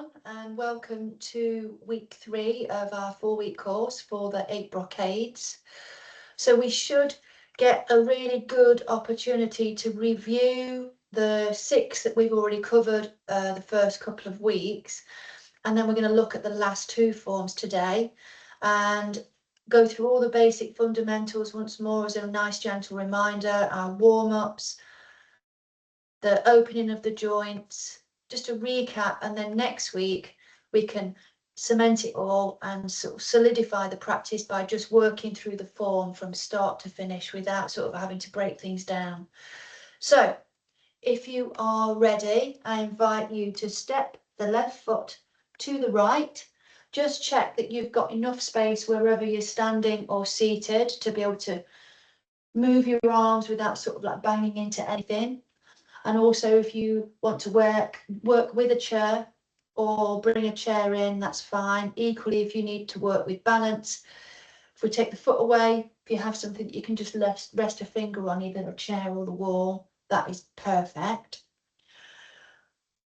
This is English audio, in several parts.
everyone, and welcome to week 3 of our 4-week course for the 8 brocades. So we should get a really good opportunity to review the 6 that we've already covered the first couple of weeks, and then we're going to look at the last 2 forms today and go through all the basic fundamentals once more as a nice gentle reminder, our warm-ups, the opening of the joints, just a recap, and then next week we can cement it all and sort of solidify the practice by just working through the form from start to finish without sort of having to break things down. So if you are ready, I invite you to step the left foot to the right. Just check that you've got enough space wherever you're standing or seated to be able to move your arms without sort of like banging into anything. And also, if you want to work with a chair or bring a chair in, that's fine. Equally, if you need to work with balance, if we take the foot away, if you have something that you can just rest a finger on, either a chair or the wall, that is perfect.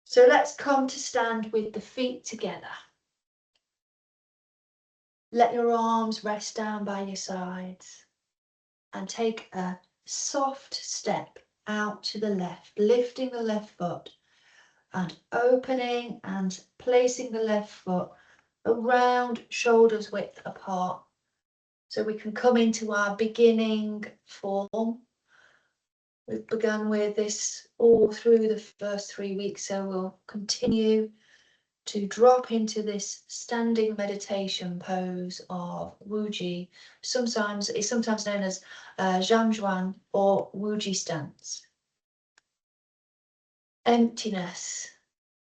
So let's come to stand with the feet together. Let your arms rest down by your sides and take a soft step out to the left, lifting the left foot and opening and placing the left foot around shoulders width apart. So we can come into our beginning form. We've begun with this all through the first 3 weeks, so we'll continue to drop into this standing meditation pose of Wuji. It's sometimes known as Zhangzhuan or Wuji stance. Emptiness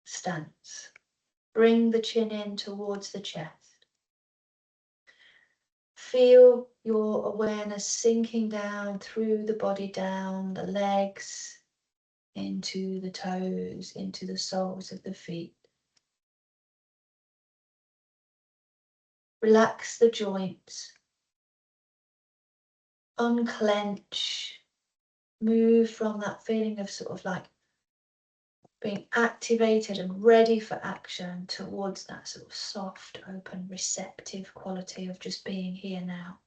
stance. Bring the chin in towards the chest. Feel your awareness sinking down through the body, down the legs, into the toes, into the soles of the feet. Relax the joints. Unclench. Move from that feeling of sort of like being activated and ready for action towards that sort of soft, open, receptive quality of just being here now.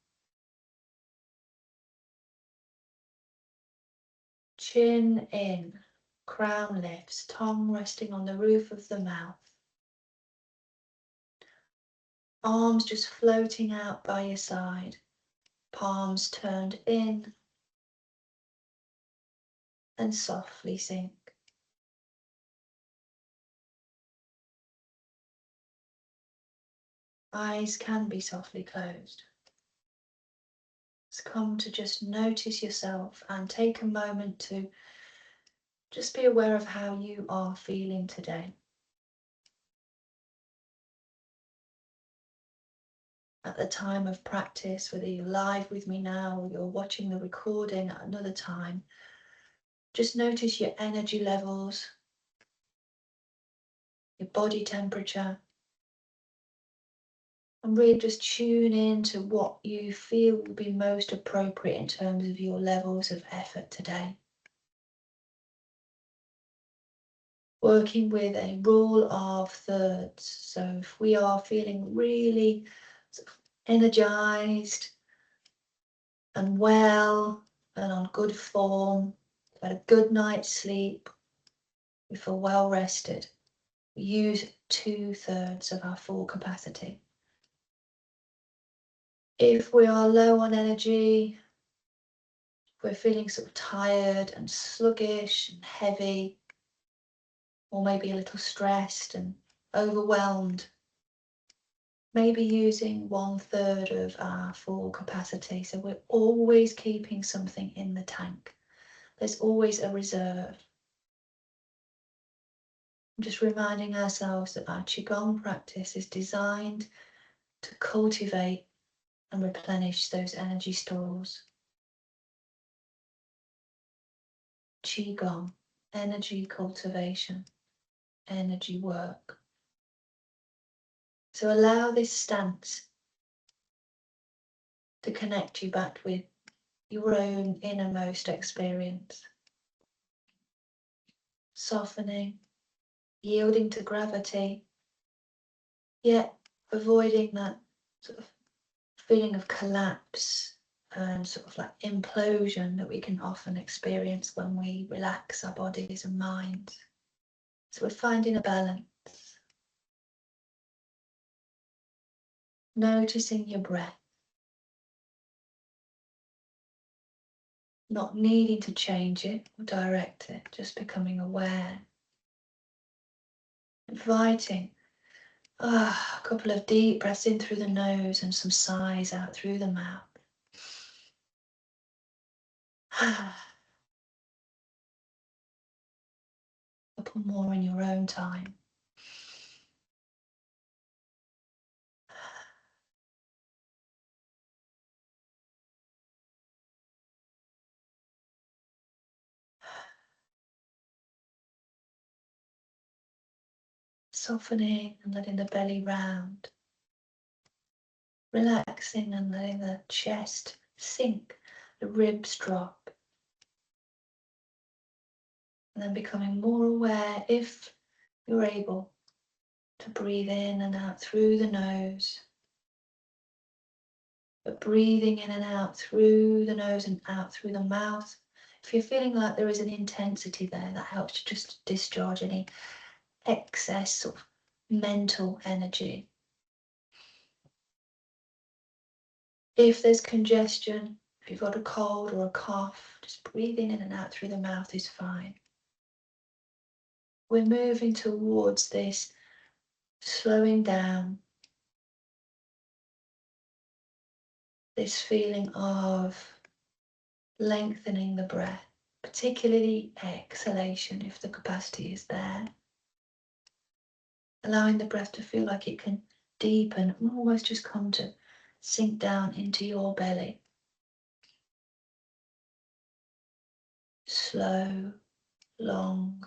Chin in, crown lifts, tongue resting on the roof of the mouth. Arms just floating out by your side, palms turned in and softly sink. Eyes can be softly closed. It's come to just notice yourself and take a moment to just be aware of how you are feeling today. At the time of practice, whether you're live with me now or you're watching the recording at another time, just notice your energy levels, your body temperature, and really just tune in to what you feel will be most appropriate in terms of your levels of effort today. Working with a rule of thirds. So if we are feeling really sort of energized and well and on good form, had a good night's sleep, we feel well rested, we use 2/3 of our full capacity. If we are low on energy, if we're feeling sort of tired and sluggish and heavy, or maybe a little stressed and overwhelmed, maybe using 1/3 of our full capacity. So we're always keeping something in the tank. There's always a reserve. Just reminding ourselves that our QiGong practice is designed to cultivate and replenish those energy stores. QiGong, energy cultivation, energy work. So allow this stance to connect you back with your own innermost experience. Softening, yielding to gravity, yet avoiding that sort of feeling of collapse and sort of like implosion that we can often experience when we relax our bodies and minds. So we're finding a balance. Noticing your breath. Not needing to change it or direct it, just becoming aware. Inviting a couple of deep breaths in through the nose and some sighs out through the mouth. A couple more in your own time. Softening and letting the belly round. Relaxing and letting the chest sink, the ribs drop. And then becoming more aware, if you're able, to breathe in and out through the nose. But breathing in and out through the nose and out through the mouth. If you're feeling like there is an intensity there, that helps to just discharge any excess of mental energy. If there's congestion, if you've got a cold or a cough, just breathing in and out through the mouth is fine. We're moving towards this slowing down, this feeling of lengthening the breath, particularly exhalation if the capacity is there. Allowing the breath to feel like it can deepen and almost just come to sink down into your belly. Slow, long,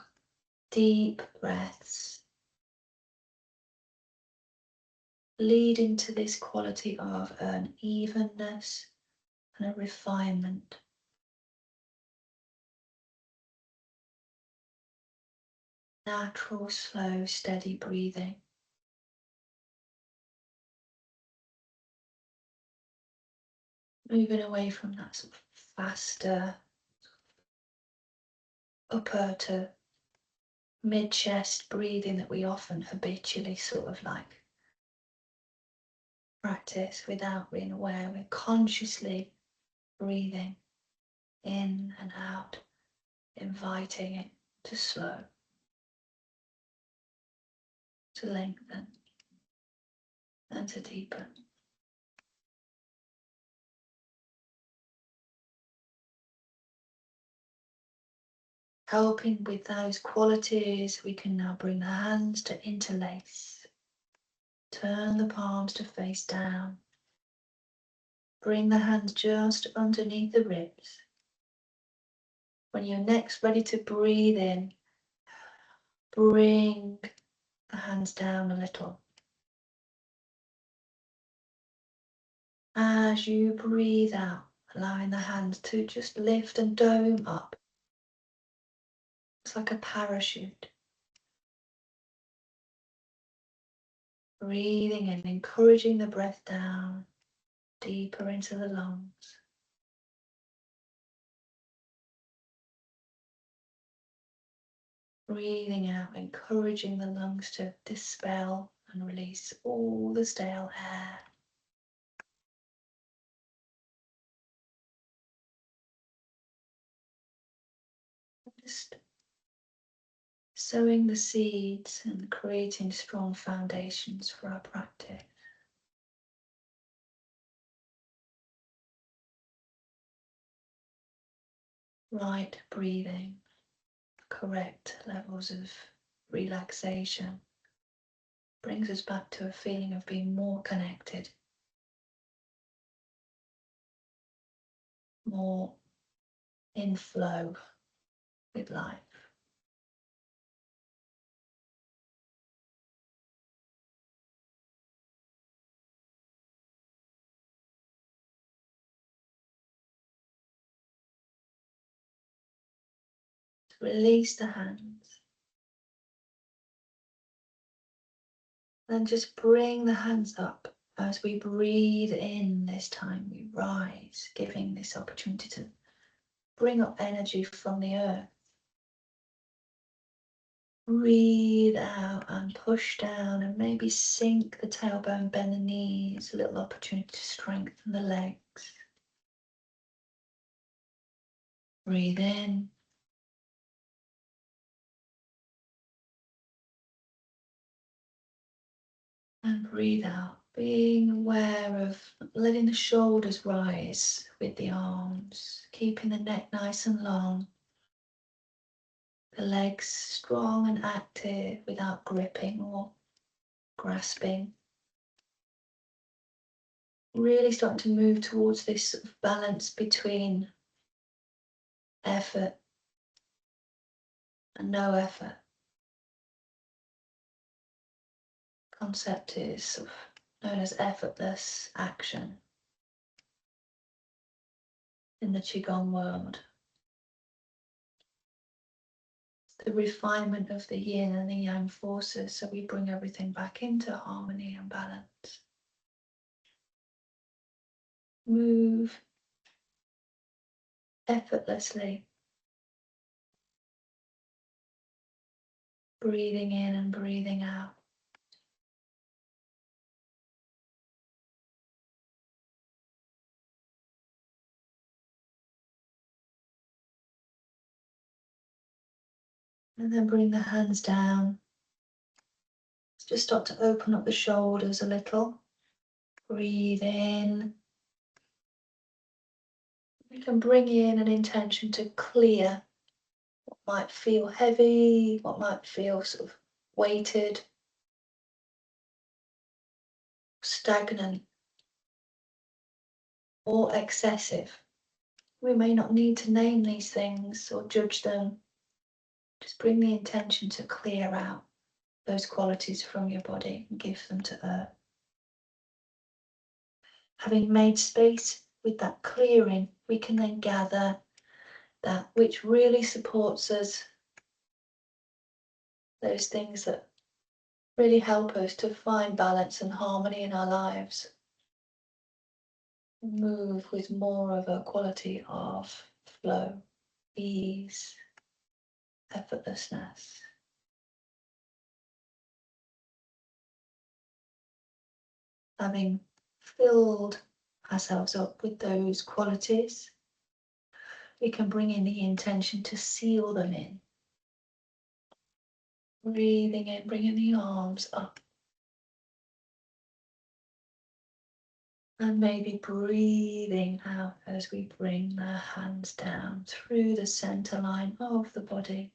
deep breaths, leading to this quality of an evenness and a refinement. Natural, slow, steady breathing. Moving away from that sort of faster upper to mid-chest breathing that we often habitually sort of like practice without being aware. We're consciously breathing in and out, inviting it to slow, to lengthen, and to deepen. Helping with those qualities, we can now bring the hands to interlace. Turn the palms to face down. Bring the hands just underneath the ribs. When you're next ready to breathe in, bring the hands down a little. As you breathe out, allowing the hands to just lift and dome up. It's like a parachute. Breathing in, encouraging the breath down, deeper into the lungs. Breathing out, encouraging the lungs to dispel and release all the stale air. Just sowing the seeds and creating strong foundations for our practice. Right breathing, correct levels of relaxation brings us back to a feeling of being more connected, more in flow with life. Release the hands. Then just bring the hands up. As we breathe in this time, we rise, giving this opportunity to bring up energy from the earth. Breathe out and push down and maybe sink the tailbone, bend the knees, a little opportunity to strengthen the legs. Breathe in. And breathe out, being aware of letting the shoulders rise with the arms, keeping the neck nice and long, the legs strong and active without gripping or grasping. Really starting to move towards this sort of balance between effort and no effort. Concept is sort of known as effortless action in the QiGong world. The refinement of the yin and the yang forces, so we bring everything back into harmony and balance. Move effortlessly, breathing in and breathing out. And then bring the hands down. Just start to open up the shoulders a little. Breathe in. You can bring in an intention to clear what might feel heavy, what might feel sort of weighted, stagnant, or excessive. We may not need to name these things or judge them. Just bring the intention to clear out those qualities from your body and give them to earth. Having made space with that clearing, we can then gather that which really supports us, those things that really help us to find balance and harmony in our lives. Move with more of a quality of flow, ease, effortlessness. Having filled ourselves up with those qualities, we can bring in the intention to seal them in. Breathing in, bringing the arms up. And maybe breathing out as we bring the hands down through the center line of the body,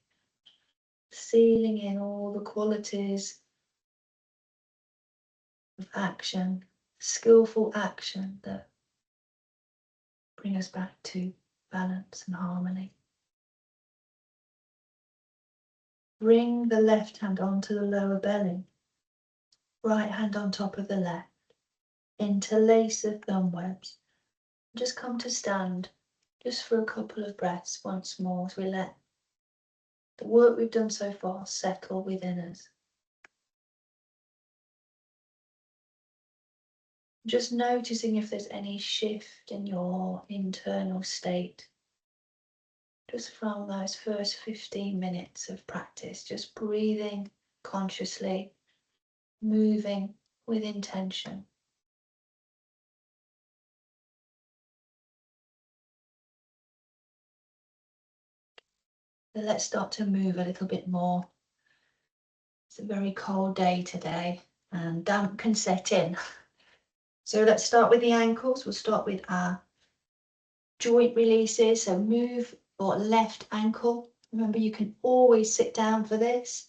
sealing in all the qualities of action, skillful action that bring us back to balance and harmony. Bring the left hand onto the lower belly, right hand on top of the left. Interlace the thumb webs. Just come to stand just for a couple of breaths once more as we let the work we've done so far settle within us. Just noticing if there's any shift in your internal state. Just from those first 15 minutes of practice, just breathing consciously, moving with intention. Then let's start to move a little bit more. It's a very cold day today and damp can set in. So let's start with the ankles. We'll start with our joint releases. So move your left ankle. Remember, you can always sit down for this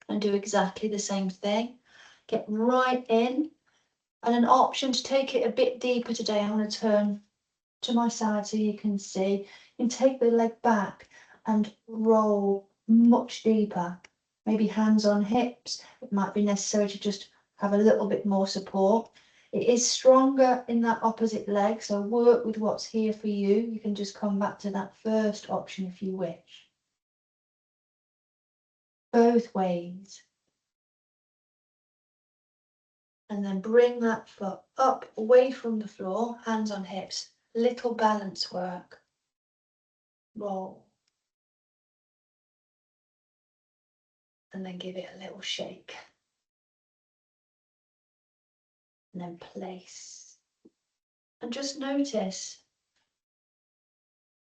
and do exactly the same thing. Get right in. And an option to take it a bit deeper today, I'm going to turn to my side so you can see. You can take the leg back and roll much deeper. Maybe hands on hips. It might be necessary to just have a little bit more support. It is stronger in that opposite leg, so work with what's here for you. You can just come back to that first option if you wish. Both ways. And then bring that foot up away from the floor, hands on hips, little balance work. Roll. And then give it a little shake. And then place. And just notice,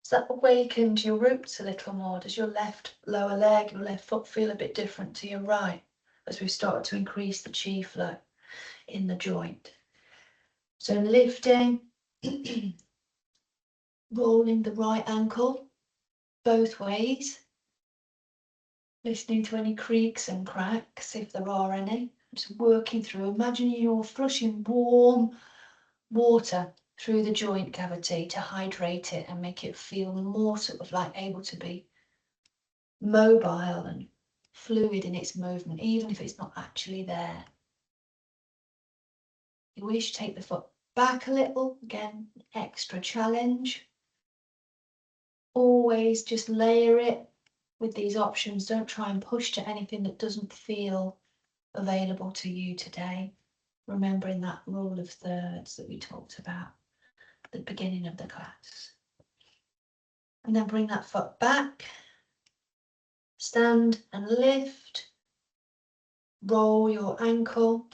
has that awakened your roots a little more? Does your left lower leg, your left foot feel a bit different to your right as we start to increase the chi flow in the joint? So lifting, rolling the right ankle both ways, listening to any creaks and cracks if there are any. Just working through, imagine you're flushing warm water through the joint cavity to hydrate it and make it feel more sort of like able to be mobile and fluid in its movement, even if it's not actually there. If you wish, take the foot back a little, again, extra challenge. Always just layer it with these options. Don't try and push to anything that doesn't feel available to you today. Remembering that rule of thirds that we talked about at the beginning of the class. And then bring that foot back. Stand and lift. Roll your ankle.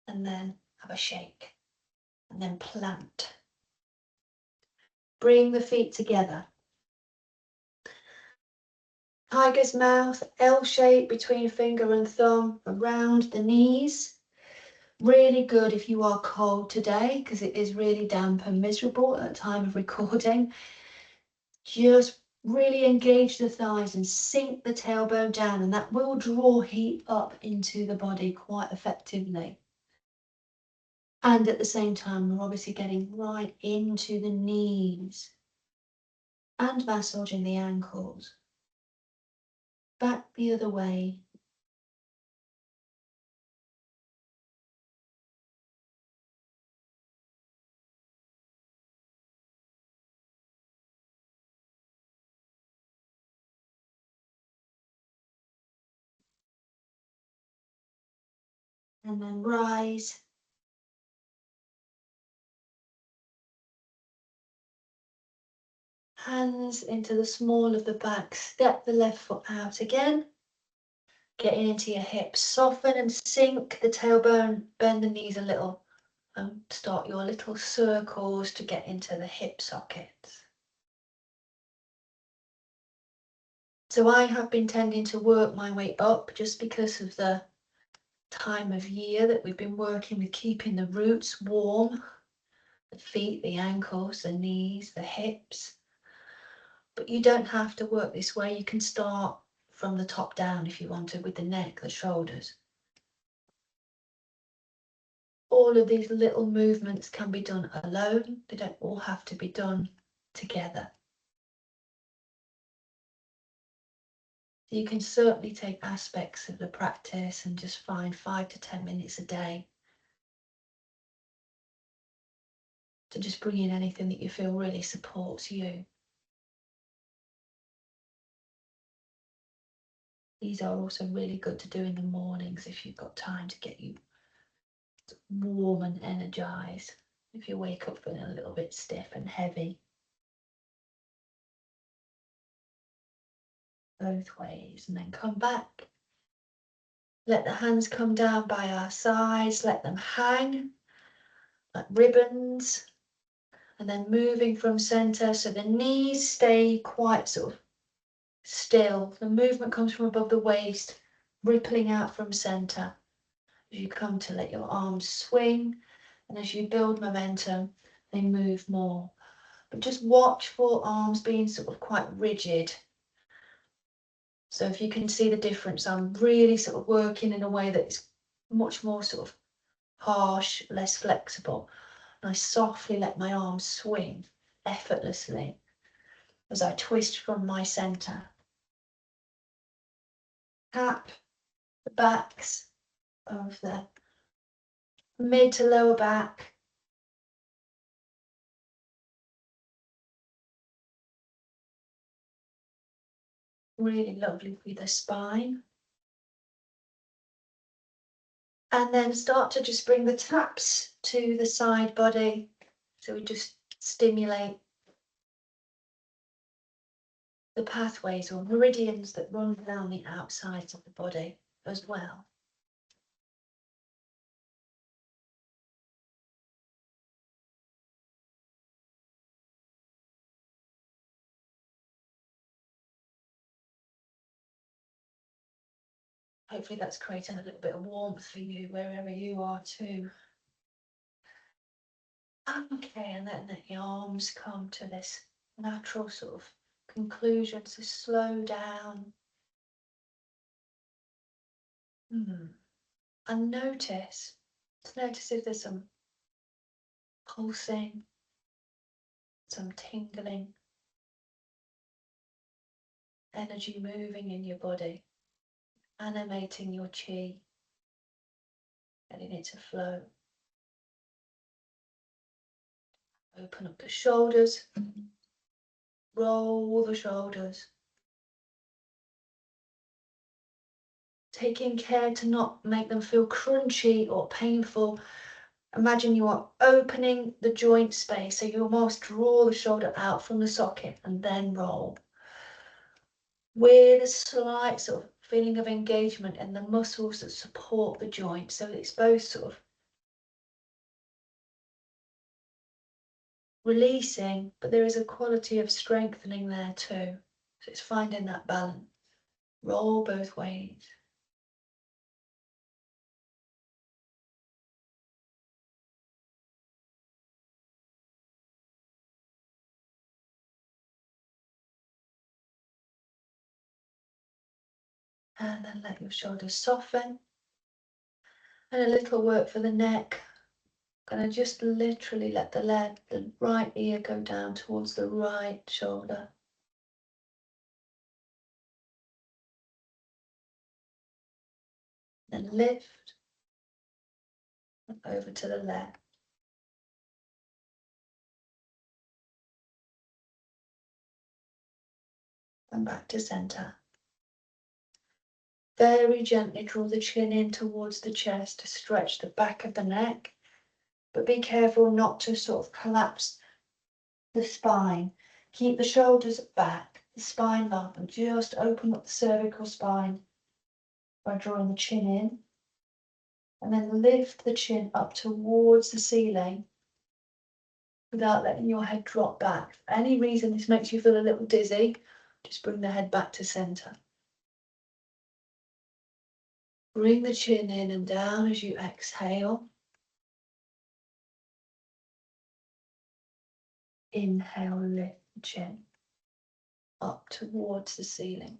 And then have a shake. And then plant. Bring the feet together. Tiger's mouth, L shape between finger and thumb around the knees. Really good if you are cold today, because it is really damp and miserable at the time of recording. Just really engage the thighs and sink the tailbone down, and that will draw heat up into the body quite effectively. And at the same time, we're obviously getting right into the knees and massaging the ankles. Back the other way. And then rise. Hands into the small of the back. Step the left foot out again. Getting into your hips. Soften and sink the tailbone. Bend the knees a little. And start your little circles to get into the hip sockets. So I have been tending to work my way up just because of the time of year that we've been working with keeping the roots warm. The feet, the ankles, the knees, the hips. But you don't have to work this way. You can start from the top down if you want to, with the neck, the shoulders. All of these little movements can be done alone. They don't all have to be done together. You can certainly take aspects of the practice and just find 5 to 10 minutes a day to just bring in anything that you feel really supports you. These are also really good to do in the mornings if you've got time to get you warm and energized. If you wake up feeling a little bit stiff and heavy. Both ways, and then come back. Let the hands come down by our sides, let them hang like ribbons, and then moving from center so the knees stay quite sort of still. The movement comes from above the waist, rippling out from center. As you come to let your arms swing, and as you build momentum, they move more. But just watch for arms being sort of quite rigid. So if you can see the difference, I'm really sort of working in a way that's much more sort of harsh, less flexible. And I softly let my arms swing effortlessly as I twist from my center. Tap the backs of the mid to lower back. Really lovely for the spine. And then start to just bring the taps to the side body. So we just stimulate the pathways or meridians that run down the outsides of the body as well. Hopefully that's creating a little bit of warmth for you wherever you are too. Okay, and then the arms come to this natural sort of conclusion, so slow down. And notice if there's some pulsing, some tingling, energy moving in your body, animating your chi, getting it to flow. Open up the shoulders, roll the shoulders. Taking care to not make them feel crunchy or painful. Imagine you are opening the joint space, so you almost draw the shoulder out from the socket and then roll. With a slight sort of feeling of engagement in the muscles that support the joint. So it's both sort of releasing, but there is a quality of strengthening there too. So it's finding that balance. Roll both ways. And then let your shoulders soften. And a little work for the neck. Gonna just literally let the right ear go down towards the right shoulder. Then lift and over to the left. And back to center. Very gently draw the chin in towards the chest to stretch the back of the neck, but be careful not to sort of collapse the spine. Keep the shoulders back, the spine up, and just open up the cervical spine by drawing the chin in. And then lift the chin up towards the ceiling without letting your head drop back. For any reason this makes you feel a little dizzy, just bring the head back to center. Bring the chin in and down as you exhale. Inhale, lift the chin up towards the ceiling.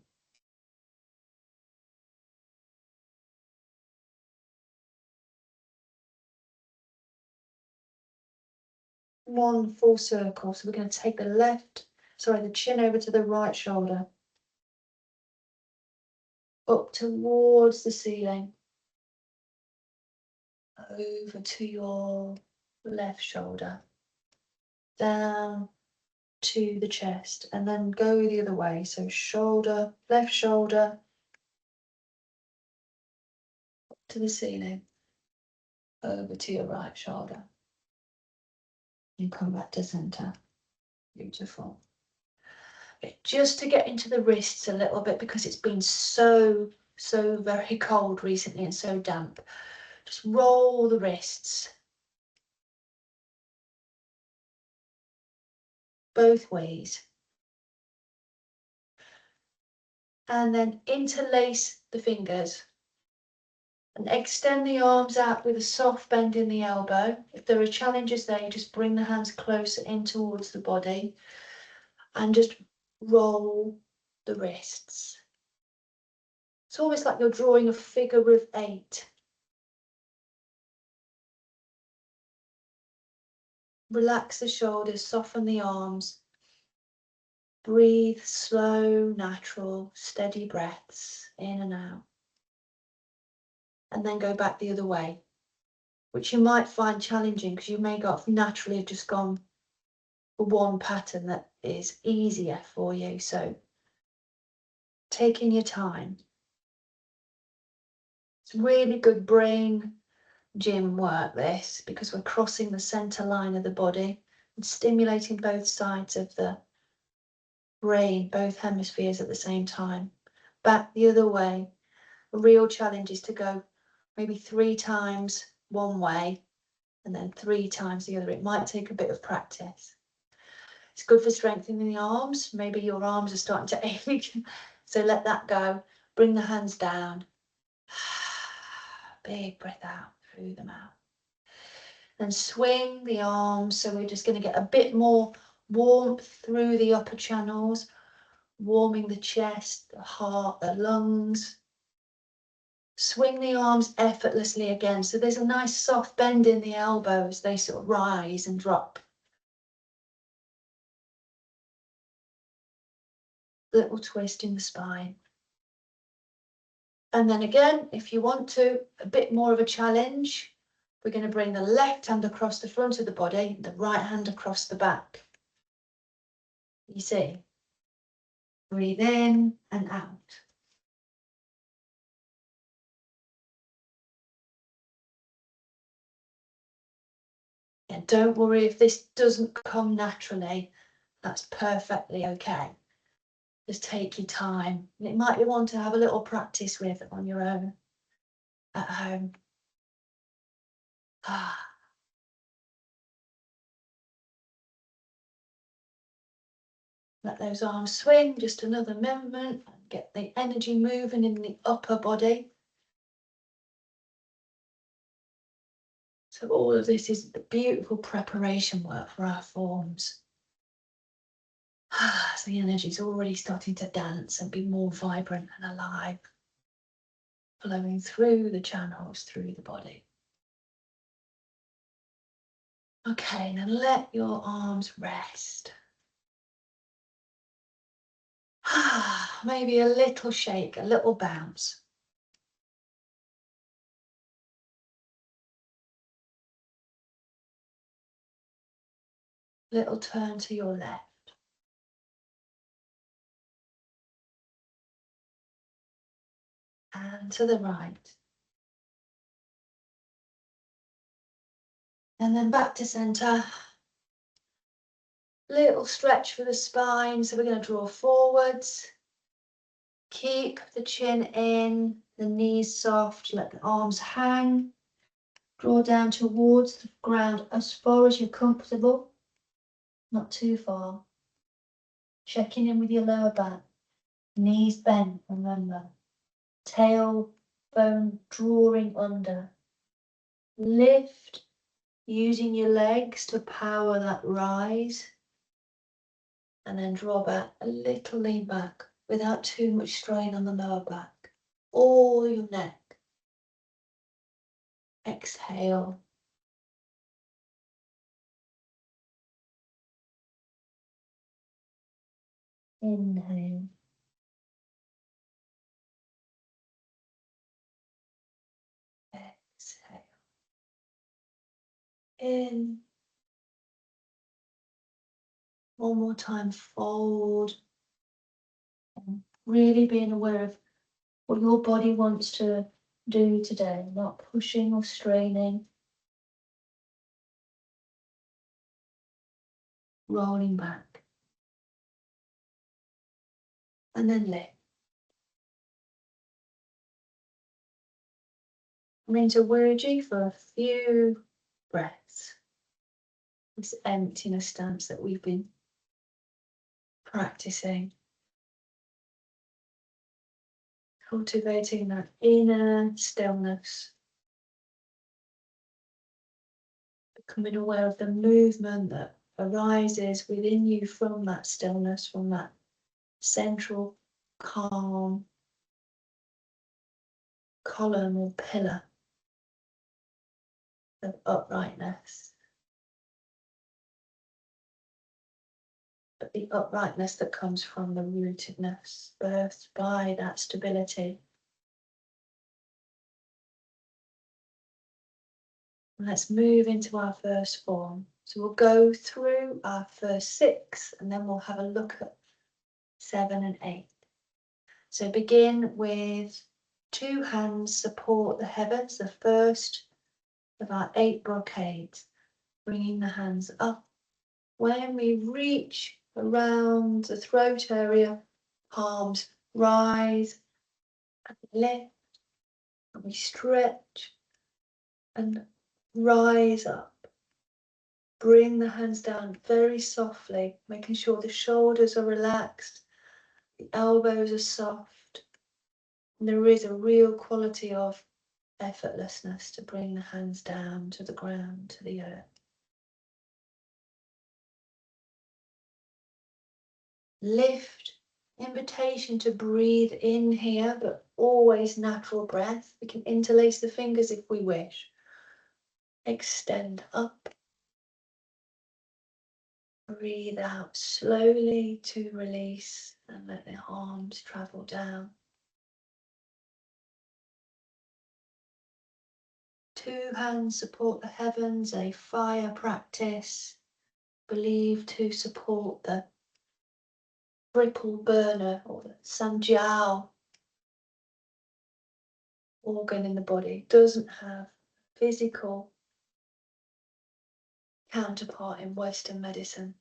One full circle. So we're going to take the chin over to the right shoulder. Up towards the ceiling. Over to your left shoulder. Down to the chest. And then go the other way. So shoulder, left shoulder. Up to the ceiling. Over to your right shoulder. And come back to center. Beautiful. Just to get into the wrists a little bit because it's been so very cold recently and so damp. Just roll the wrists both ways. And then interlace the fingers and extend the arms out with a soft bend in the elbow. If there are challenges there, you just bring the hands closer in towards the body and just roll the wrists. It's almost like you're drawing a figure of 8. Relax the shoulders, soften the arms. Breathe slow, natural, steady breaths in and out. And then go back the other way, which you might find challenging because you may naturally have just gone for one pattern that is easier for you. So taking your time. It's really good brain gym work this, because we're crossing the center line of the body and stimulating both sides of the brain, both hemispheres at the same time. Back the other way. A real challenge is to go maybe 3 times one way and then 3 times the other. It might take a bit of practice. It's good for strengthening the arms. Maybe your arms are starting to ache, so let that go. Bring the hands down. Big breath out through the mouth. Then swing the arms. So we're just going to get a bit more warmth through the upper channels, warming the chest, the heart, the lungs. Swing the arms effortlessly again. So there's a nice soft bend in the elbows. They sort of rise and drop. Little twist in the spine. And then again, if you want to, a bit more of a challenge, we're going to bring the left hand across the front of the body, the right hand across the back. You see? Breathe in and out. And don't worry if this doesn't come naturally, that's perfectly okay. Just take your time. It might be one to have a little practice with on your own at home. Let those arms swing, just another movement, and get the energy moving in the upper body. So all of this is the beautiful preparation work for our forms. So the energy is already starting to dance and be more vibrant and alive, flowing through the channels, through the body. Okay, then let your arms rest. Maybe a little shake, a little bounce. Little turn to your left. And to the right. And then back to center. Little stretch for the spine. So we're going to draw forwards. Keep the chin in, the knees soft, let the arms hang. Draw down towards the ground as far as you're comfortable, not too far. Checking in with your lower back, knees bent, remember. Tailbone drawing under. Lift, using your legs to power that rise. And then draw back, a little lean back without too much strain on the lower back. All your neck. Exhale. Inhale. Exhale. In. One more time, fold. And really being aware of what your body wants to do today, not pushing or straining. Rolling back. And then lift. I'm into Wuji for a few breaths. This emptiness stance that we've been practicing. Cultivating that inner stillness. Becoming aware of the movement that arises within you from that stillness, from that central calm column or pillar of uprightness. But the uprightness that comes from the rootedness, birthed by that stability. Let's move into our first form. So we'll go through our first 6 and then we'll have a look at 7 and 8. So begin with 2 hands support the heavens. The first of our 8 brocades, bringing the hands up. When we reach around the throat area, palms rise and lift, and we stretch and rise up. Bring the hands down very softly, making sure the shoulders are relaxed, the elbows are soft, and there is a real quality of effortlessness to bring the hands down to the ground, to the earth. Lift, invitation to breathe in here, but always natural breath. We can interlace the fingers if we wish. Extend up. Breathe out slowly to release and let the arms travel down. 2 hands support the heavens, a fire practice believed to support the triple burner or the sanjiao organ in the body. It doesn't have physical counterpart in Western medicine.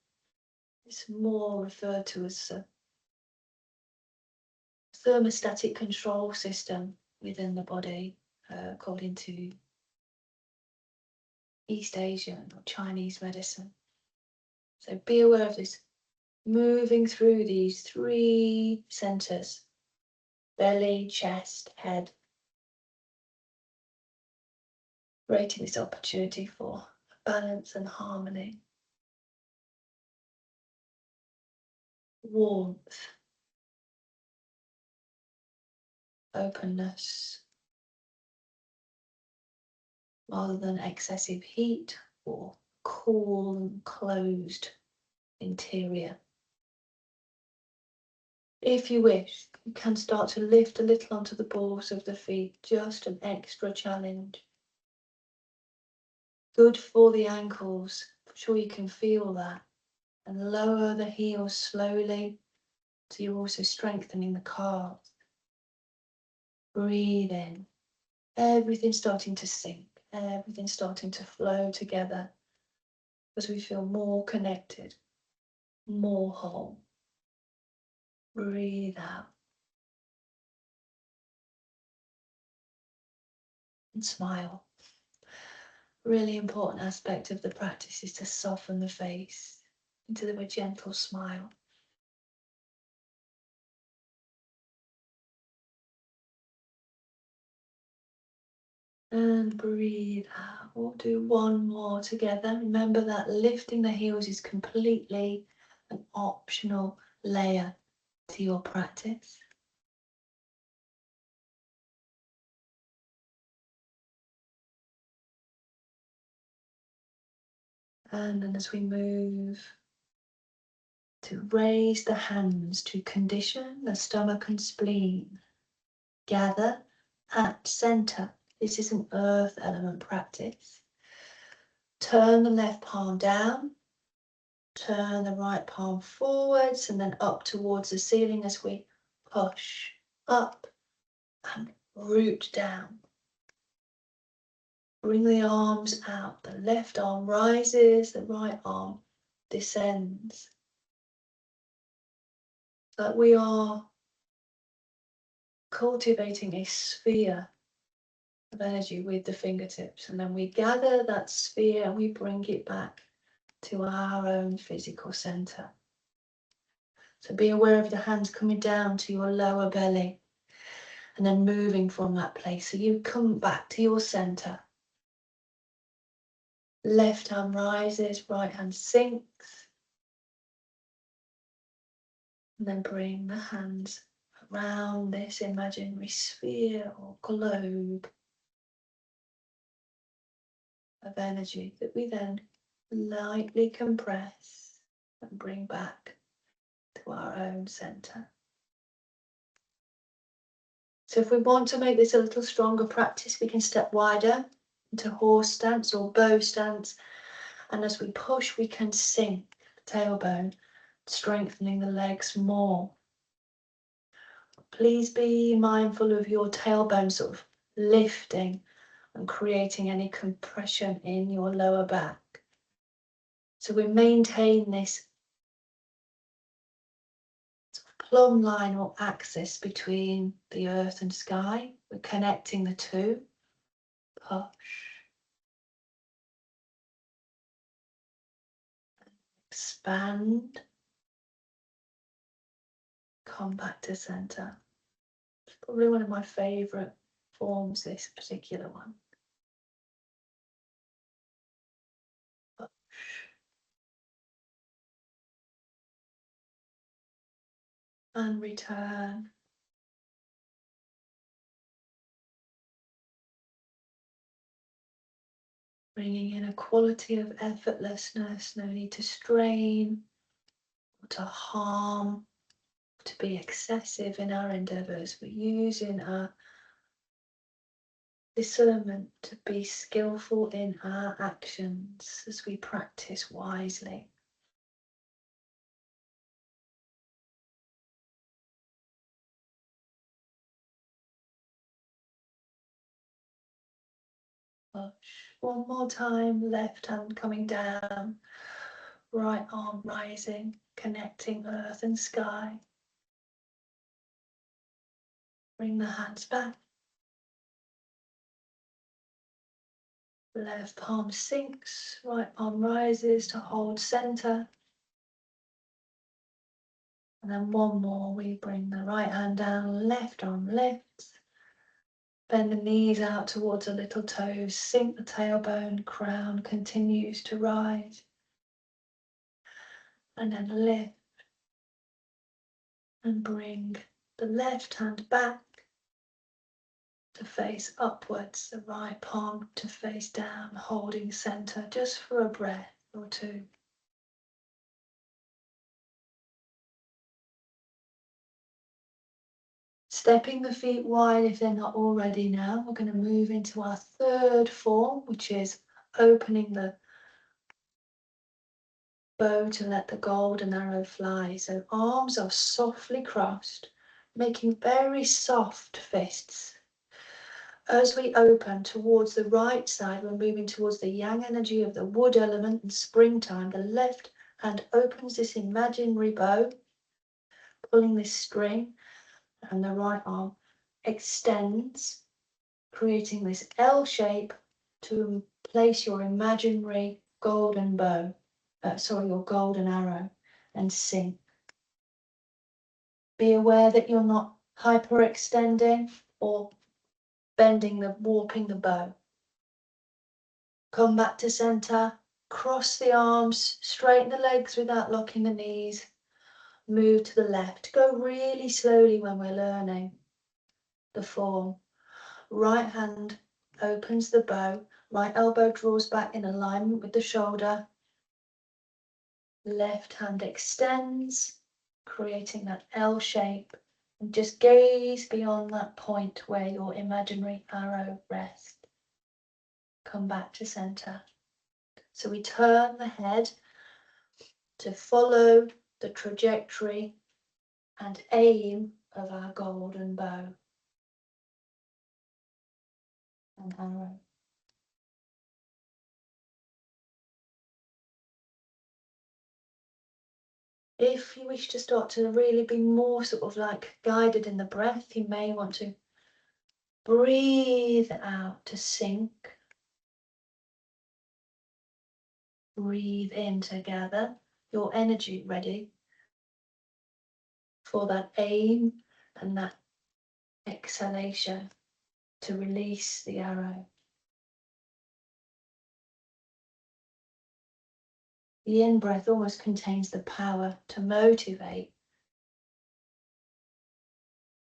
It's more referred to as a thermostatic control system within the body, according to East Asian or Chinese medicine. So be aware of this, moving through these 3 centers: belly, chest, head, creating this opportunity for balance and harmony. Warmth, openness, rather than excessive heat or cool and closed interior. If you wish, you can start to lift a little onto the balls of the feet, just an extra challenge. Good for the ankles, I'm sure you can feel that. And lower the heels slowly, so you're also strengthening the calves. Breathe in, everything starting to sink, everything starting to flow together as we feel more connected, more whole. Breathe out. And smile. Really important aspect of the practice is to soften the face into a gentle smile. And breathe out. We'll do one more together. Remember that lifting the heels is completely an optional layer to your practice. And then as we move to raise the hands to condition the stomach and spleen, gather at center. This is an earth element practice. Turn the left palm down, turn the right palm forwards and then up towards the ceiling as we push up and root down. Bring the arms out. The left arm rises, the right arm descends. So we are cultivating a sphere of energy with the fingertips, and then we gather that sphere and we bring it back to our own physical center. So be aware of the hands coming down to your lower belly and then moving from that place. So you come back to your center. Left hand rises, right hand sinks. And then bring the hands around this imaginary sphere or globe of energy that we then lightly compress and bring back to our own center. So if we want to make this a little stronger practice, we can step wider into horse stance or bow stance. And as we push, we can sink the tailbone, strengthening the legs more. Please be mindful of your tailbone sort of lifting and creating any compression in your lower back. So we maintain this sort of plumb line or axis between the earth and sky. We're connecting the two. Push. Expand. Come back to center. It's probably one of my favorite forms, this particular one. Push. And return. Bringing in a quality of effortlessness, no need to strain or to harm, to be excessive in our endeavors. We're using our discernment to be skillful in our actions as we practice wisely. Push. One more time, left hand coming down, right arm rising, connecting earth and sky. Bring the hands back. Left palm sinks, right palm rises to hold center. And then one more, we bring the right hand down, left arm lifts. Bend the knees out towards the little toes, sink the tailbone, crown continues to rise. And then lift and bring the left hand back to face upwards, the right palm to face down, holding center just for a breath or two. Stepping the feet wide if they're not already now. We're going to move into our third form, which is opening the bow to let the golden arrow fly. So arms are softly crossed, making very soft fists. As we open towards the right side, we're moving towards the yang energy of the wood element and springtime. The left hand opens this imaginary bow, pulling this string, and the right arm extends, creating this L shape to place your imaginary golden bow, your golden arrow, and sink. Be aware that you're not hyperextending or warping the bow. Come back to center, cross the arms, straighten the legs without locking the knees, move to the left. Go really slowly when we're learning the form. Right hand opens the bow, right elbow draws back in alignment with the shoulder. Left hand extends, creating that L shape, and just gaze beyond that point where your imaginary arrow rests. Come back to center. So we turn the head to follow the trajectory and aim of our golden bow and arrow. If you wish to start to really be more sort of like guided in the breath, you may want to breathe out to sink. Breathe in to gather your energy ready for that aim and that exhalation to release the arrow. The in-breath almost contains the power to motivate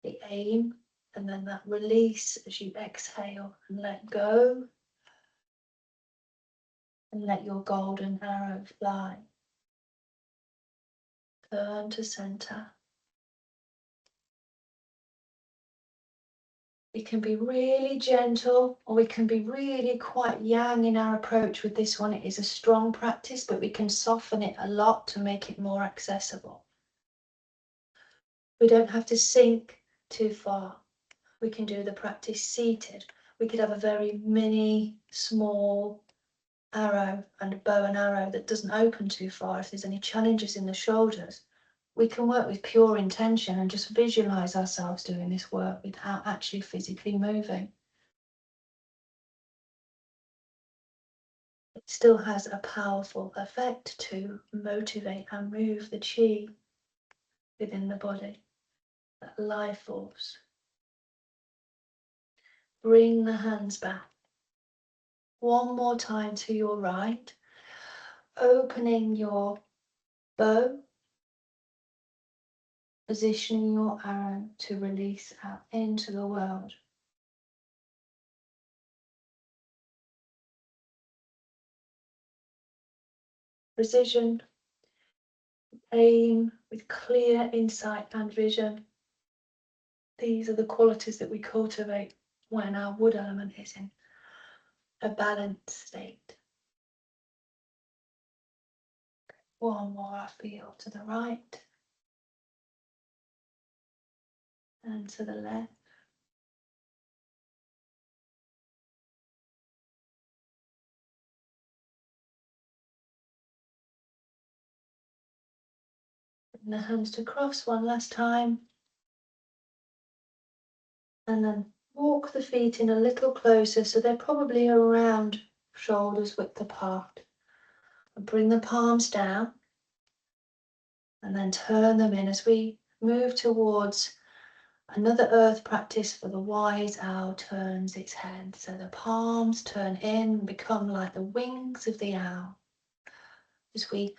the aim, and then that release as you exhale and let go and let your golden arrow fly. Turn to center. We can be really gentle, or we can be really quite yang in our approach with this one. It is a strong practice, but we can soften it a lot to make it more accessible. We don't have to sink too far. We can do the practice seated, We could have a very mini, small arrow and a bow and arrow that doesn't open too far. If there's any challenges in the shoulders, we can work with pure intention and just visualize ourselves doing this work without actually physically moving. It still has a powerful effect to motivate and move the chi within the body, that life force. Bring the hands back. One more time to your right, opening your bow, positioning your arrow to release out into the world. Precision, aim with clear insight and vision. These are the qualities that we cultivate when our wood element is in a balanced state. One more, I feel, to the right and to the left. Bring the hands to cross one last time. And then walk the feet in a little closer so they're probably around shoulders width apart. And bring the palms down and then turn them in as we move towards another earth practice for the wise owl turns its head. So the palms turn in, become like the wings of the owl. As we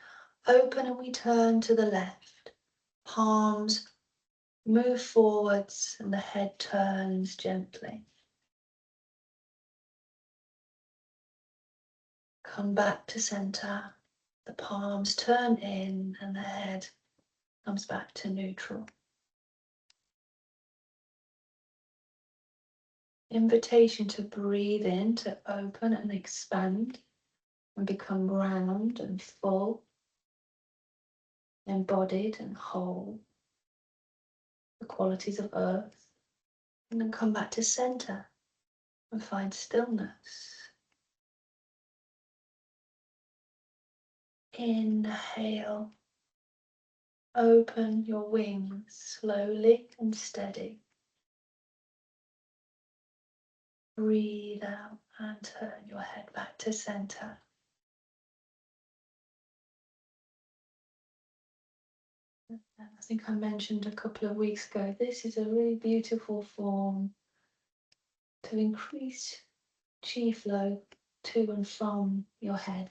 open and we turn to the left, palms move forwards and the head turns gently. Come back to center. The palms turn in and the head comes back to neutral. Invitation to breathe in, to open and expand and become round and full, embodied and whole, the qualities of earth. And then come back to center and find stillness. Inhale. Open your wings slowly and steady. Breathe out and turn your head back to center. And I think I mentioned a couple of weeks ago, this is a really beautiful form to increase chi flow to and from your head.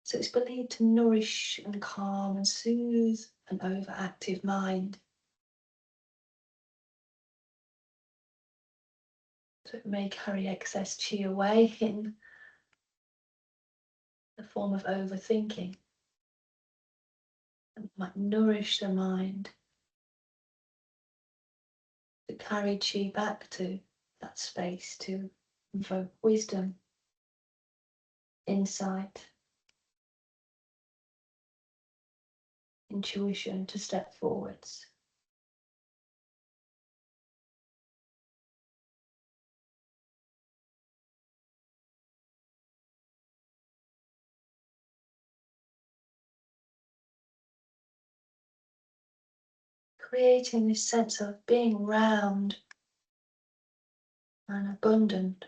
So it's believed to nourish and calm and soothe an overactive mind. So it may carry excess chi away in the form of overthinking. And might nourish the mind to carry chi back to that space to invoke wisdom, insight, intuition to step forwards. Creating this sense of being round and abundant,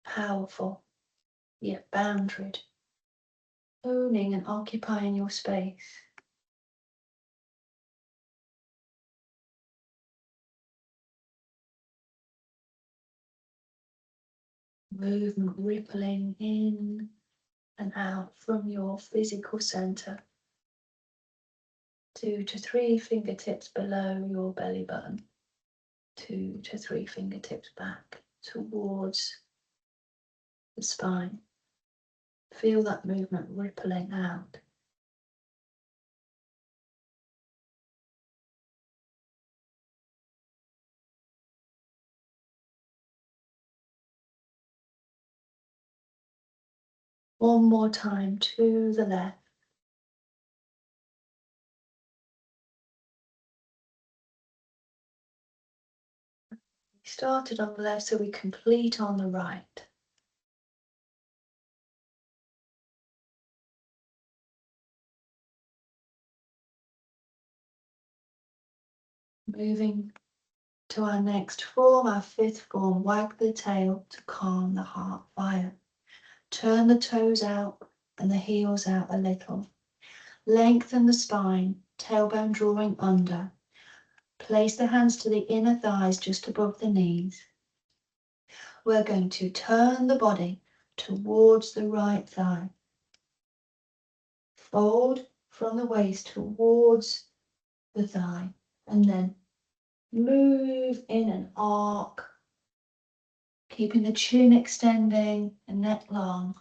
powerful, yet boundaried, owning and occupying your space. Movement rippling in and out from your physical center, 2 to 3 fingertips below your belly button, 2 to 3 fingertips back towards the spine. Feel that movement rippling out. One more time to the left. Started on the left, so we complete on the right. Moving to our next form, our fifth form, wag the tail to calm the heart fire. Turn the toes out and the heels out a little. Lengthen the spine, tailbone drawing under. Place the hands to the inner thighs just above the knees. We're going to turn the body towards the right thigh. Fold from the waist towards the thigh and then move in an arc, keeping the chin extending and neck long.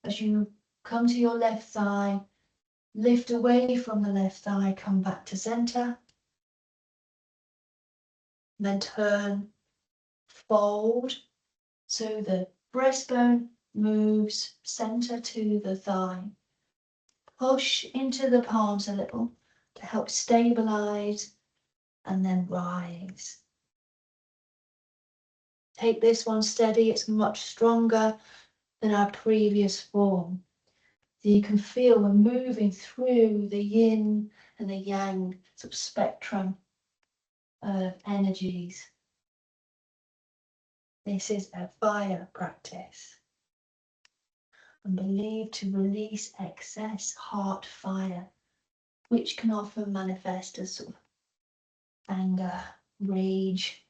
As you come to your left thigh, lift away from the left thigh, come back to center, then turn, fold, so the breastbone moves center to the thigh. Push into the palms a little to help stabilize and then rise. Take this one steady, it's much stronger than our previous form. So you can feel we're moving through the yin and the yang sort of spectrum of energies. This is a fire practice and believed to release excess heart fire, which can often manifest as sort of anger, rage,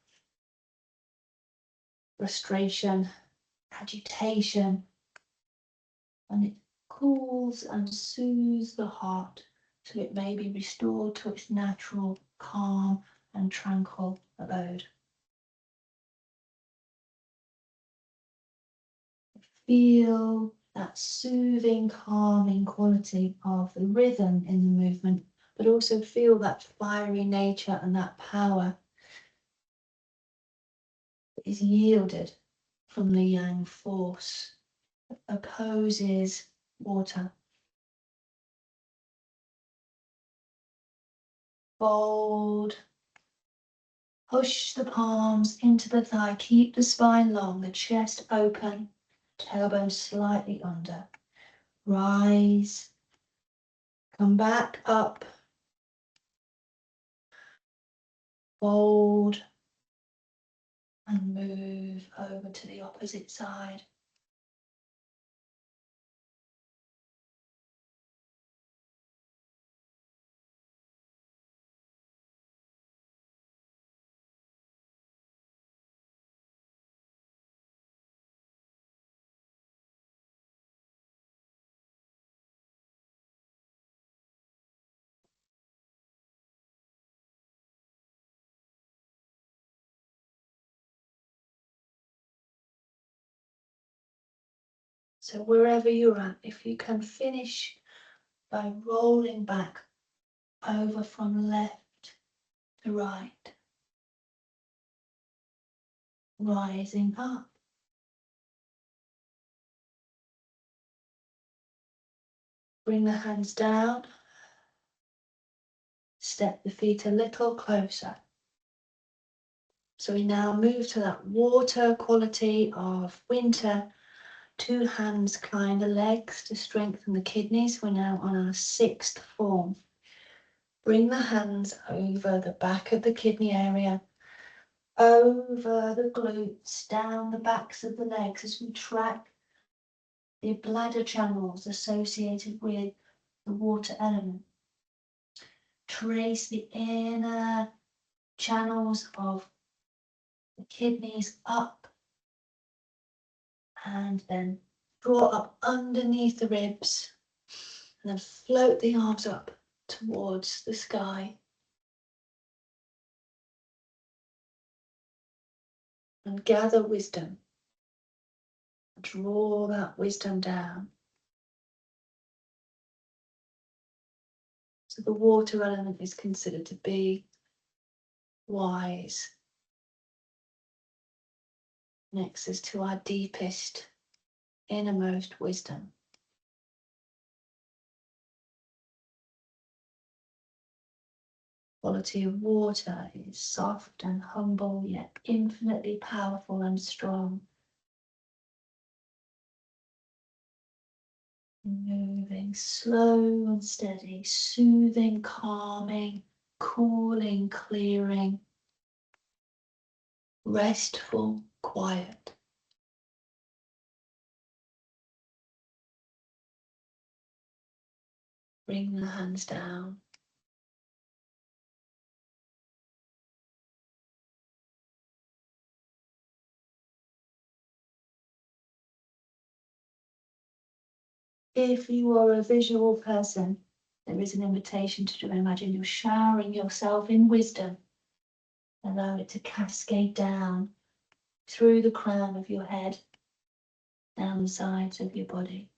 frustration, agitation, and it cools and soothes the heart so it may be restored to its natural, calm and tranquil abode. Feel that soothing, calming quality of the rhythm in the movement, but also feel that fiery nature and that power that is yielded from the yang force that opposes water. Fold. Push the palms into the thigh, keep the spine long, the chest open, tailbone slightly under. Rise, come back up, fold, and move over to the opposite side. So wherever you're at, if you can finish by rolling back over from left to right, rising up. Bring the hands down, step the feet a little closer. So we now move to that water quality of winter. 2 hands climb the legs to strengthen the kidneys. We're now on our 6th form. Bring the hands over the back of the kidney area, over the glutes, down the backs of the legs as we track the bladder channels associated with the water element. Trace the inner channels of the kidneys up and then draw up underneath the ribs and then float the arms up towards the sky. And gather wisdom. Draw that wisdom down. So the water element is considered to be wise. Next is to our deepest, innermost wisdom. quality of water is soft and humble, yet infinitely powerful and strong. Moving slow and steady, soothing, calming, cooling, clearing, restful, quiet. Bring the hands down. If you are a visual person, there is an invitation to imagine you're showering yourself in wisdom. Allow it to cascade down through the crown of your head, down the sides of your body.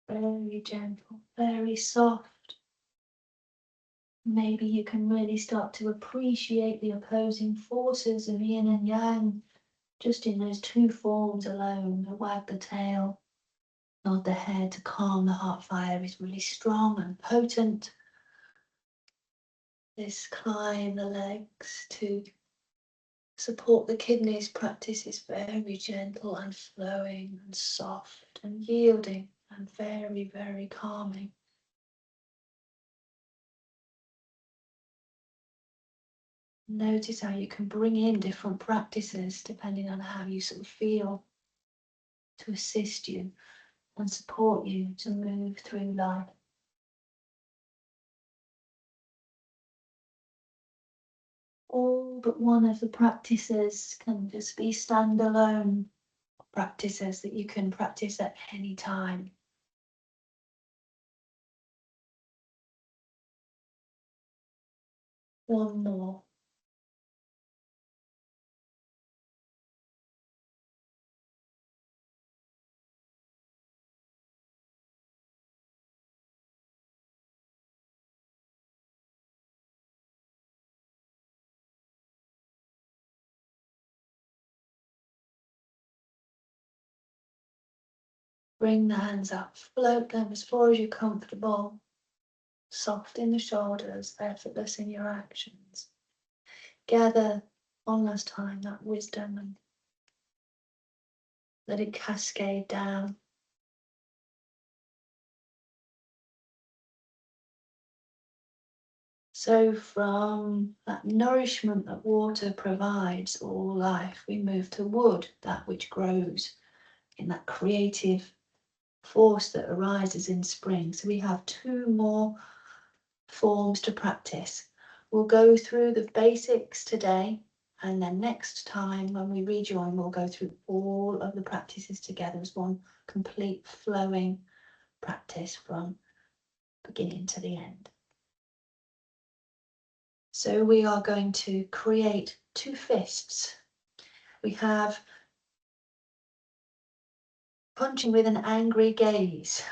Very gentle, very soft. Maybe you can really start to appreciate the opposing forces of yin and yang, just in those two forms alone. The wag the tail, nod the head to calm the heart fire is really strong and potent. This climb the legs to support the kidneys practice is very gentle and flowing and soft and yielding and very, very calming. Notice how you can bring in different practices depending on how you sort of feel, to assist you and support you to move through life. All but one of the practices can just be standalone practices that you can practice at any time. One more. Bring the hands up, float them as far as you're comfortable. Soft in the shoulders, effortless in your actions. Gather one last time that wisdom and let it cascade down. So from that nourishment that water provides all life, we move to wood, that which grows in that creative force that arises in spring. So we have two more forms to practice. We'll go through the basics today, and then next time when we rejoin, we'll go through all of the practices together as one complete flowing practice from beginning to the end. So we are going to create two fists. We have punching with an angry gaze.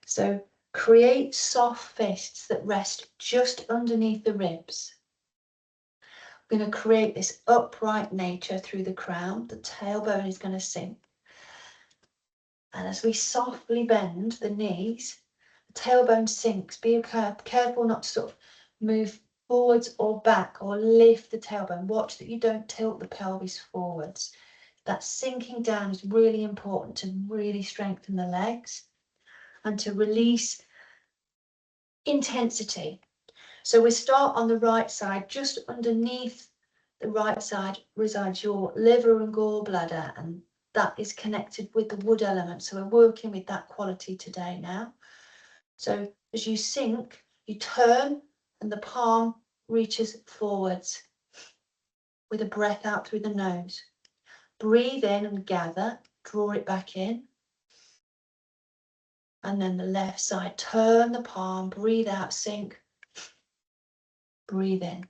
So create soft fists that rest just underneath the ribs. We're going to create this upright nature through the crown. The tailbone is going to sink. And as we softly bend the knees, the tailbone sinks. Be careful not to sort of move forwards or back or lift the tailbone. Watch that you don't tilt the pelvis forwards. That sinking down is really important to really strengthen the legs and to release intensity. So we start on the right side. Just underneath the right side resides your liver and gallbladder, and that is connected with the wood element. So we're working with that quality today now. So as you sink, you turn and the palm reaches forwards with a breath out through the nose. Breathe in and gather, draw it back in. And then the left side, turn the palm, breathe out, sink, breathe in.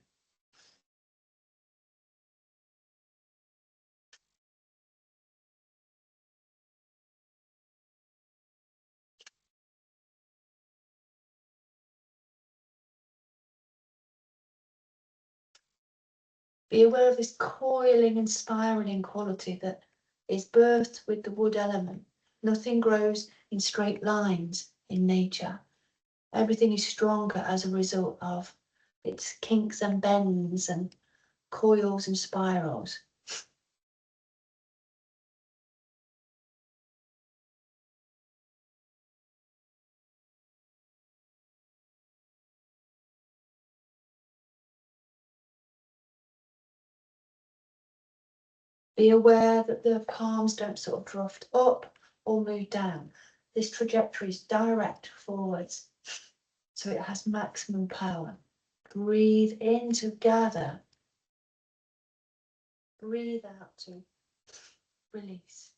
Be aware of this coiling and spiraling quality that is birthed with the wood element. Nothing grows in straight lines in nature. Everything is stronger as a result of its kinks and bends and coils and spirals. Be aware that the palms don't sort of drift up or move down. This trajectory is direct forwards, so it has maximum power. Breathe in to gather. Breathe out to release.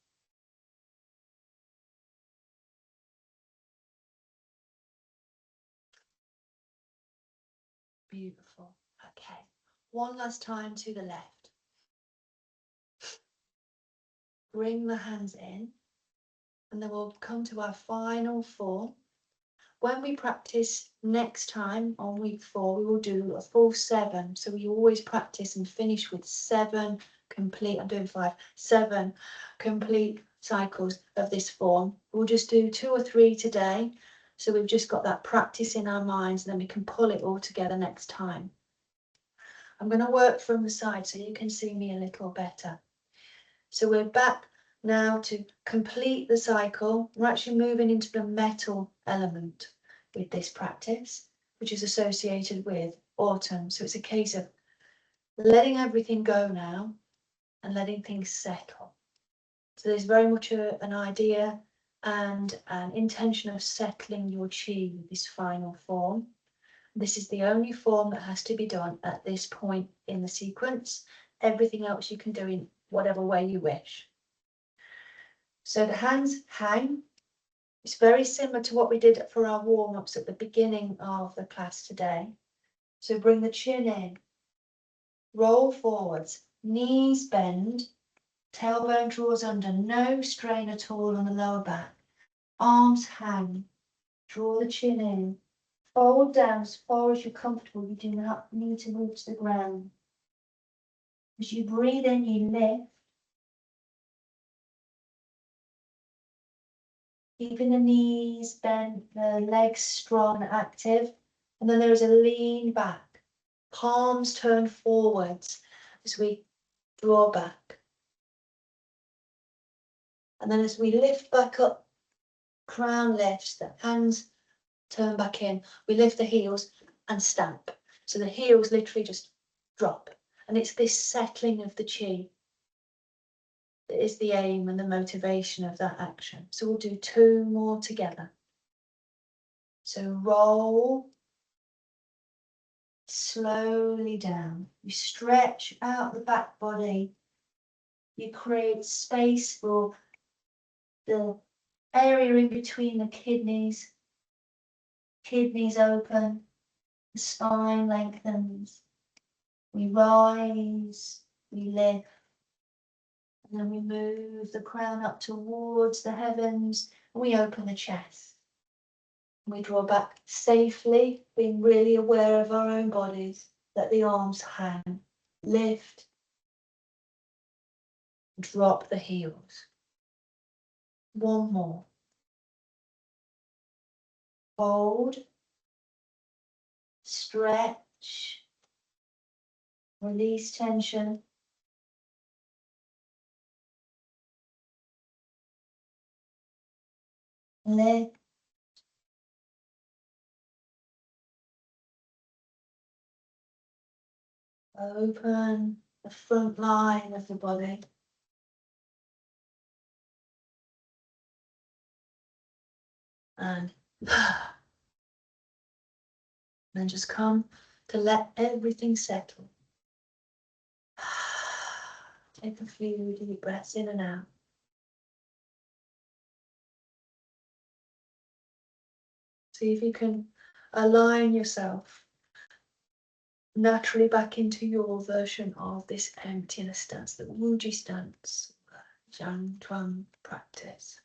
Beautiful. Okay. One last time to the left. Bring the hands in, and then we'll come to our final form. When we practice next time on week 4, we will do a full 7. So we always practice and finish with 7 complete, I'm doing 5, 7 complete cycles of this form. We'll just do 2 or 3 today. So we've just got that practice in our minds, and then we can pull it all together next time. I'm going to work from the side so you can see me a little better. So we're back now to complete the cycle. We're actually moving into the metal element with this practice, which is associated with autumn. So it's a case of letting everything go now and letting things settle. So there's very much an idea and an intention of settling your chi with this final form. This is the only form that has to be done at this point in the sequence. Everything else you can do in whatever way you wish. So the hands hang. It's very similar to what we did for our warm-ups at the beginning of the class today. So bring the chin in, roll forwards, knees bend, tailbone draws under, no strain at all on the lower back. Arms hang, draw the chin in, fold down as far as you're comfortable. You do not need to move to the ground. As you breathe in, you lift. Keeping the knees bent, the legs strong and active. And then there is a lean back. Palms turn forwards as we draw back. And then as we lift back up, crown lifts, the hands turn back in. We lift the heels and stamp. So the heels literally just drop. And it's this settling of the chi that is the aim and the motivation of that action. So we'll do 2 more together. So roll slowly down. You stretch out the back body. You create space for the area in between the kidneys. Kidneys open, the spine lengthens. We rise, we lift, and then we move the crown up towards the heavens, and we open the chest. We draw back safely, being really aware of our own bodies. Let the arms hang, lift, drop the heels. One more. Hold, stretch, release tension. Lift. Open the front line of the body. And then just come to let everything settle. Take a few deep breaths in and out. See if you can align yourself naturally back into your version of this emptiness stance, the Wuji stance, Zhang Tuan practice.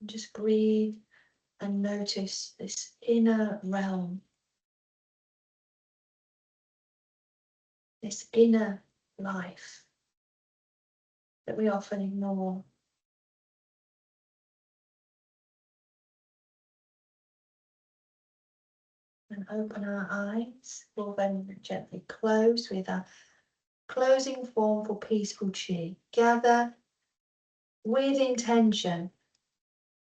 Just breathe and notice this inner realm, this inner life that we often ignore. And open our eyes. We'll then gently close with a closing form for peaceful chi. Gather with intention,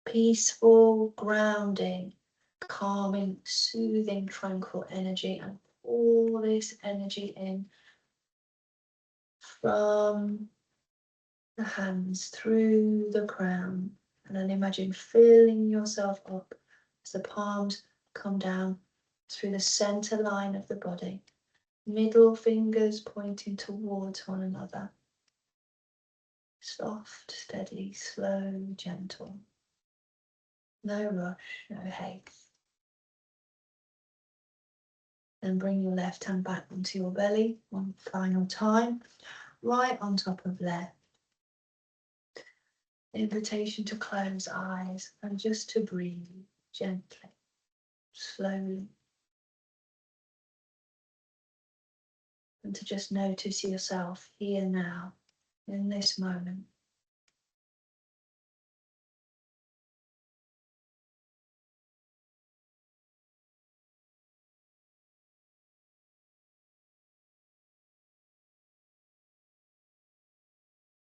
peaceful, grounding, calming, soothing, tranquil energy, and pour this energy in from the hands through the crown, and then imagine filling yourself up as the palms come down through the center line of the body, middle fingers pointing towards one another. Soft, steady, slow, gentle. No rush, no haste. Then bring your left hand back onto your belly one final time, right on top of left. Invitation to close eyes and just to breathe gently, slowly. And to just notice yourself here now, in this moment.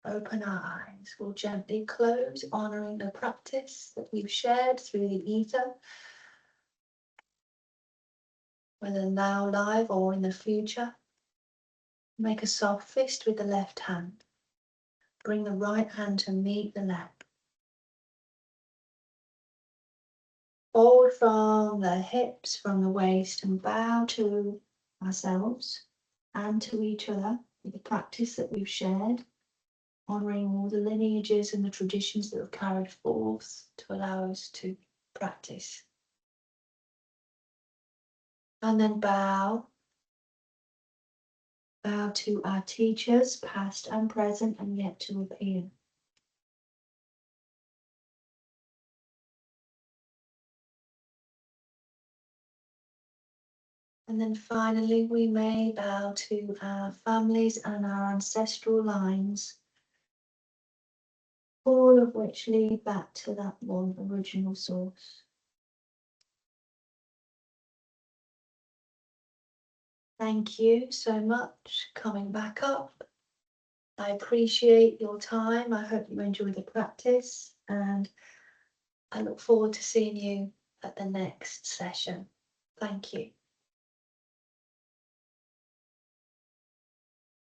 Open our eyes. We'll gently close, honouring the practice that we've shared through the ether, whether now live or in the future. Make a soft fist with the left hand. Bring the right hand to meet the left. Fold from the hips, from the waist, and bow to ourselves and to each other with the practice that we've shared, honouring all the lineages and the traditions that have carried forth to allow us to practice. And then bow to our teachers, past and present, and yet to appear. And then finally, we may bow to our families and our ancestral lines, all of which lead back to that one original source. Thank you so much coming back up. I appreciate your time. I hope you enjoy the practice, and I look forward to seeing you at the next session. Thank you.